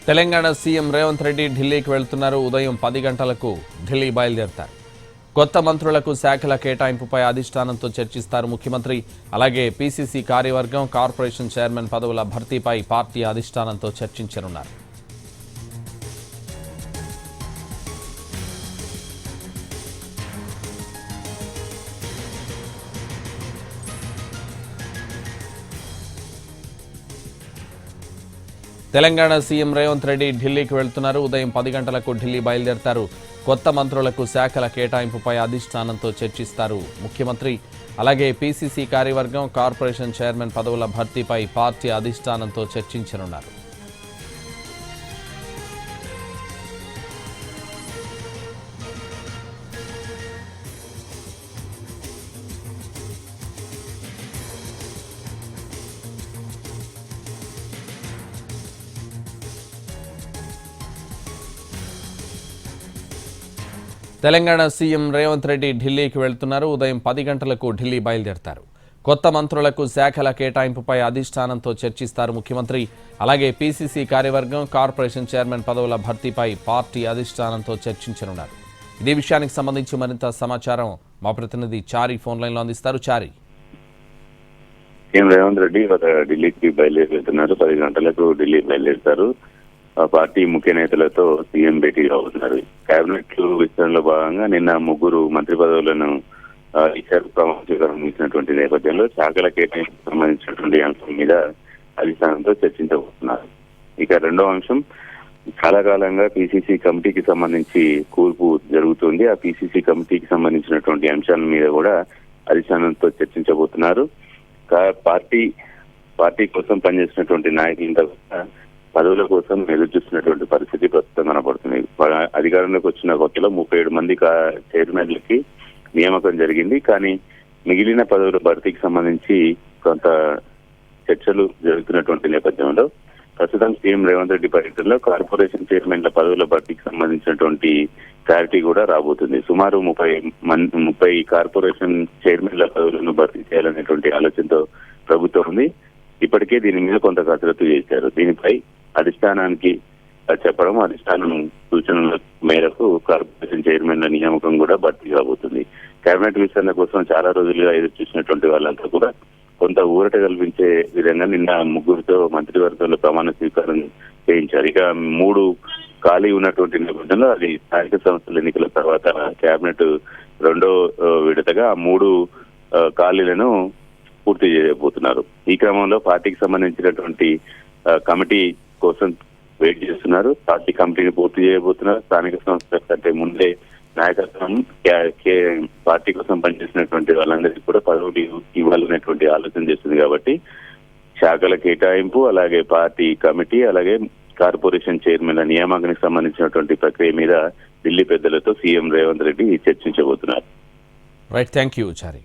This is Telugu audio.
తెలంగాణ సీఎం రేవంత్ రెడ్డి ఢిల్లీకి వెళ్తున్నారు. ఉదయం 10 గంటలకు ఢిల్లీ బయలుదేరతారు. కొత్త మంత్రులకు శాఖల కేటాయింపుపై అధిష్టానంతో చర్చిస్తారు ముఖ్యమంత్రి. అలాగే పీసీసీ కార్యవర్గం, కార్పొరేషన్ చైర్మన్ పదవుల భర్తీపై పార్టీ అధిష్టానంతో చర్చించనున్నారు. తెలంగాణ సీఎం రేవంత్ రెడ్డి ఢిల్లీకి వెళ్తున్నారు. ఉదయం 10 గంటలకు ఢిల్లీ బయలుదేరతారు. కొత్త మంత్రులకు శాఖల కేటాయింపుపై అధిష్టానంతో చర్చిస్తారు ముఖ్యమంత్రి. అలాగే పీసీసీ కార్యవర్గం, కార్పొరేషన్ చైర్మన్ పదవుల భర్తీపై పార్టీ అధిష్టానంతో చర్చించనున్నారు. తెలంగాణ సీఎం రేవంత్ రెడ్డి ఢిల్లీకి వెళ్తున్నారు. ఉదయం 10 గంటలకు ఢిల్లీ బయలుదేరతారు. కొత్త మంత్రులకు శాఖల కేటాయింపుపై అధిష్టానంతో చర్చిస్తారు ముఖ్యమంత్రి. అలాగే పీసీసీ కార్యవర్గం, కార్పొరేషన్ చైర్మన్ పదవుల భర్తీపై పార్టీ అధిష్టానంతో చర్చించనున్నారు. ఇదే విషయానికి సంబంధించి మరింత సమాచారం మా ప్రతినిధి చారి ఫోన్ లైన్లో అందిస్తారు. చారి, సీఎం రేవంత్ రెడ్డి ఢిల్లీకి బయలుదేరుతున్నారు. 10 గంటలకు ఢిల్లీ బయలుదేరుతారు. పార్టీ ముఖ్య నేతలతో సీఎం భేటీ అవుతున్నారు. కేబినెట్ విస్తరణలో భాగంగా నిన్న 3 మంత్రి పదవులను ఇచ్చారు. ప్రమాణ స్వీకారం ఇచ్చినటువంటి నేపథ్యంలో శాఖల కేటాయింపుకు సంబంధించినటువంటి అంశం మీద అధిష్టానంతో చర్చించబోతున్నారు. ఇక రెండో అంశం, చాలా కాలంగా పీసీసీ కమిటీకి సంబంధించి కూర్పు జరుగుతుంది. ఆ పీసీసీ కమిటీకి సంబంధించినటువంటి అంశాల మీద కూడా అధిష్టానంతో చర్చించబోతున్నారు. పార్టీ కోసం పనిచేసినటువంటి నాయకులంతా పదవుల కోసం ఎదురు చూస్తున్నటువంటి పరిస్థితి ప్రస్తుతం కనబడుతుంది. అధికారంలోకి వచ్చిన కొత్తలో 37 మంది చైర్మన్లకి నియామకం జరిగింది. కానీ మిగిలిన పదవుల భర్తీకి సంబంధించి కొంత చర్చలు జరుగుతున్నటువంటి నేపథ్యంలో ప్రస్తుతం సీఎం రేవంత్ రెడ్డి పర్యటనలో కార్పొరేషన్ చైర్మన్ల పదవుల భర్తీకి సంబంధించినటువంటి క్లారిటీ కూడా రాబోతుంది. సుమారు 30 కార్పొరేషన్ చైర్మన్ల పదవులను భర్తీ చేయాలనేటువంటి ఆలోచనతో ప్రభుత్వం ఉంది. ఇప్పటికే దీని మీద కొంత కసరత్తు చేశారు. దీనిపై అధిష్టానానికి చెప్పడం, అధిష్టానం సూచనల మేరకు కార్పొరేషన్ చైర్మన్ల నియామకం కూడా భర్తీ కాబోతుంది. కేబినెట్ విస్తరణ కోసం చాలా రోజులుగా ఎదురు చూసినటువంటి వాళ్ళంతా కూడా కొంత ఊరట కల్పించే విధంగా నిన్న 3 మంత్రివర్గంలో ప్రమాణ స్వీకారం చేయించారు. ఇక 3 ఖాళీ ఉన్నటువంటి నేపథ్యంలో అది స్థానిక సంస్థల ఎన్నికల తర్వాత కేబినెట్ రెండో విడతగా 3 ఖాళీలను పూర్తి చేయబోతున్నారు. ఈ క్రమంలో పార్టీకి సంబంధించినటువంటి కమిటీ కోసం వెయిట్ చేస్తున్నారు. పార్టీ కమిటీని పూర్తి చేయబోతున్నారు. స్థానిక సంస్థల కంటే ముందే నాయకత్వం పార్టీ కోసం పనిచేసినటువంటి వాళ్ళందరికీ కూడా పదవులు ఇవ్వాలనేటువంటి ఆలోచన చేస్తుంది. కాబట్టి శాఖల కేటాయింపు, అలాగే పార్టీ కమిటీ, అలాగే కార్పొరేషన్ చైర్మన్ల నియామకానికి సంబంధించినటువంటి ప్రక్రియ మీద ఢిల్లీ పెద్దలతో సీఎం రేవంత్ రెడ్డి చర్చించబోతున్నారు. Right, thank you Chari.